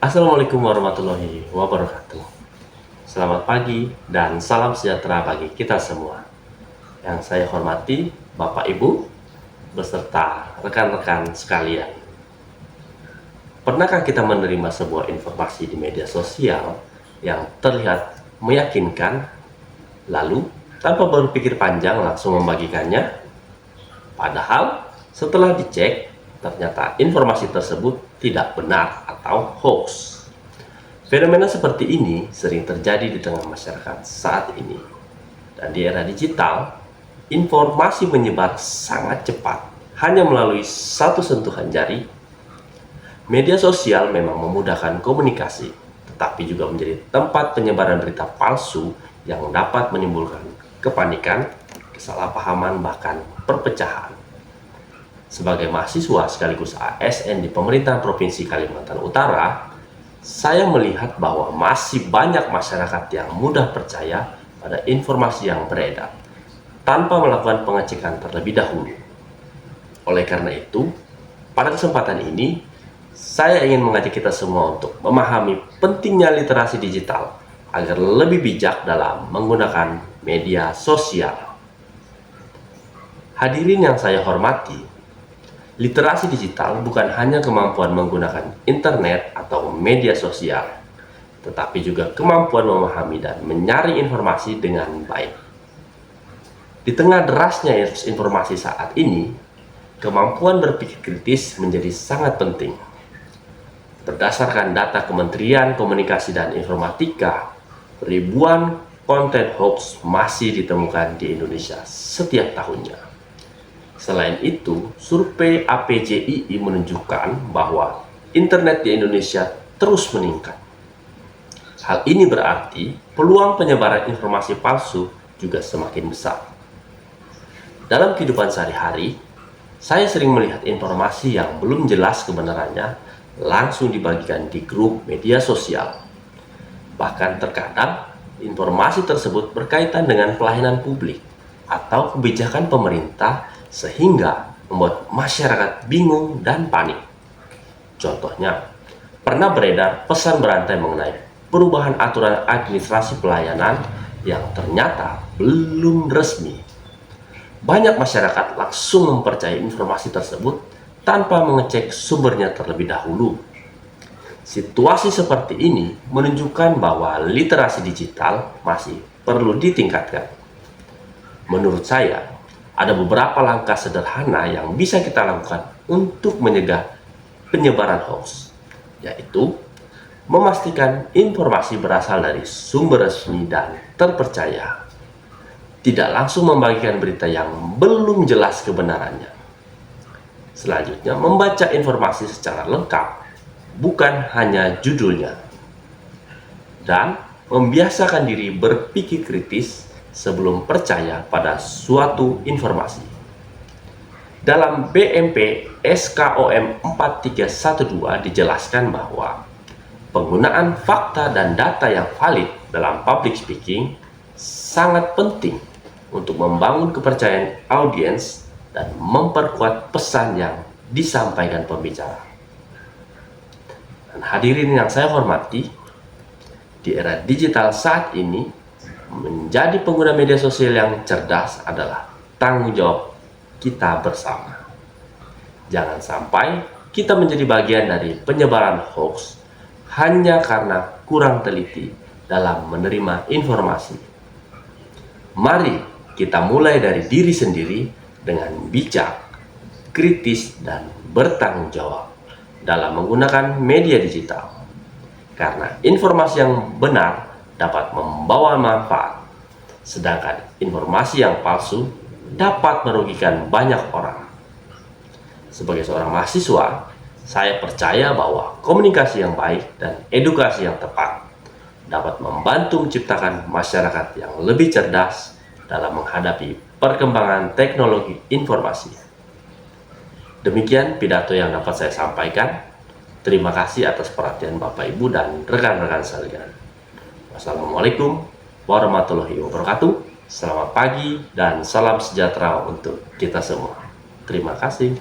Assalamualaikum warahmatullahi wabarakatuh. Selamat pagi dan salam sejahtera bagi kita semua. Yang saya hormati Bapak Ibu beserta rekan-rekan sekalian. Pernahkah kita menerima sebuah informasi di media sosial yang terlihat meyakinkan, lalu tanpa berpikir panjang langsung membagikannya? Padahal setelah dicek, ternyata informasi tersebut tidak benar atau hoax. Fenomena seperti ini sering terjadi di tengah masyarakat saat ini. Dan di era digital, informasi menyebar sangat cepat hanya melalui satu sentuhan jari. Media sosial memang memudahkan komunikasi, tetapi juga menjadi tempat penyebaran berita palsu yang dapat menimbulkan kepanikan, kesalahpahaman, bahkan perpecahan. Sebagai mahasiswa sekaligus ASN di pemerintahan Provinsi Kalimantan Utara, saya melihat bahwa masih banyak masyarakat yang mudah percaya pada informasi yang beredar tanpa melakukan pengecekan terlebih dahulu. Oleh karena itu, pada kesempatan ini, saya ingin mengajak kita semua untuk memahami pentingnya literasi digital agar lebih bijak dalam menggunakan media sosial. Hadirin yang saya hormati, literasi digital bukan hanya kemampuan menggunakan internet atau media sosial, tetapi juga kemampuan memahami dan menyaring informasi dengan baik. Di tengah derasnya informasi saat ini, kemampuan berpikir kritis menjadi sangat penting. Berdasarkan data Kementerian Komunikasi dan Informatika, ribuan konten hoax masih ditemukan di Indonesia setiap tahunnya. Selain itu, survei APJII menunjukkan bahwa internet di Indonesia terus meningkat. Hal ini berarti peluang penyebaran informasi palsu juga semakin besar. Dalam kehidupan sehari-hari, saya sering melihat informasi yang belum jelas kebenarannya langsung dibagikan di grup media sosial. Bahkan terkadang informasi tersebut berkaitan dengan pelayanan publik atau kebijakan pemerintah sehingga membuat masyarakat bingung dan panik. Contohnya, pernah beredar pesan berantai mengenai perubahan aturan administrasi pelayanan yang ternyata belum resmi. Banyak masyarakat langsung mempercayai informasi tersebut tanpa mengecek sumbernya terlebih dahulu. Situasi seperti ini menunjukkan bahwa literasi digital masih perlu ditingkatkan. Menurut saya, ada beberapa langkah sederhana yang bisa kita lakukan untuk mencegah penyebaran hoax, yaitu memastikan informasi berasal dari sumber resmi dan terpercaya, tidak langsung membagikan berita yang belum jelas kebenarannya. Selanjutnya, membaca informasi secara lengkap, bukan hanya judulnya, dan membiasakan diri berpikir kritis sebelum percaya pada suatu informasi. Dalam BMP SKOM 4312 dijelaskan bahwa penggunaan fakta dan data yang valid dalam public speaking sangat penting untuk membangun kepercayaan audiens dan memperkuat pesan yang disampaikan pembicara. Dan hadirin yang saya hormati, di era digital saat ini, menjadi pengguna media sosial yang cerdas adalah tanggung jawab kita bersama. Jangan sampai kita menjadi bagian dari penyebaran hoax hanya karena kurang teliti dalam menerima informasi. Mari kita mulai dari diri sendiri dengan bijak, kritis, dan bertanggung jawab dalam menggunakan media digital. Karena informasi yang benar dapat membawa manfaat, sedangkan informasi yang palsu dapat merugikan banyak orang. Sebagai seorang mahasiswa, saya percaya bahwa komunikasi yang baik dan edukasi yang tepat dapat membantu menciptakan masyarakat yang lebih cerdas dalam menghadapi perkembangan teknologi informasi. Demikian pidato yang dapat saya sampaikan. Terima kasih atas perhatian Bapak Ibu dan rekan-rekan sekalian. Wassalamualaikum warahmatullahi wabarakatuh. Selamat pagi dan salam sejahtera untuk kita semua. Terima kasih.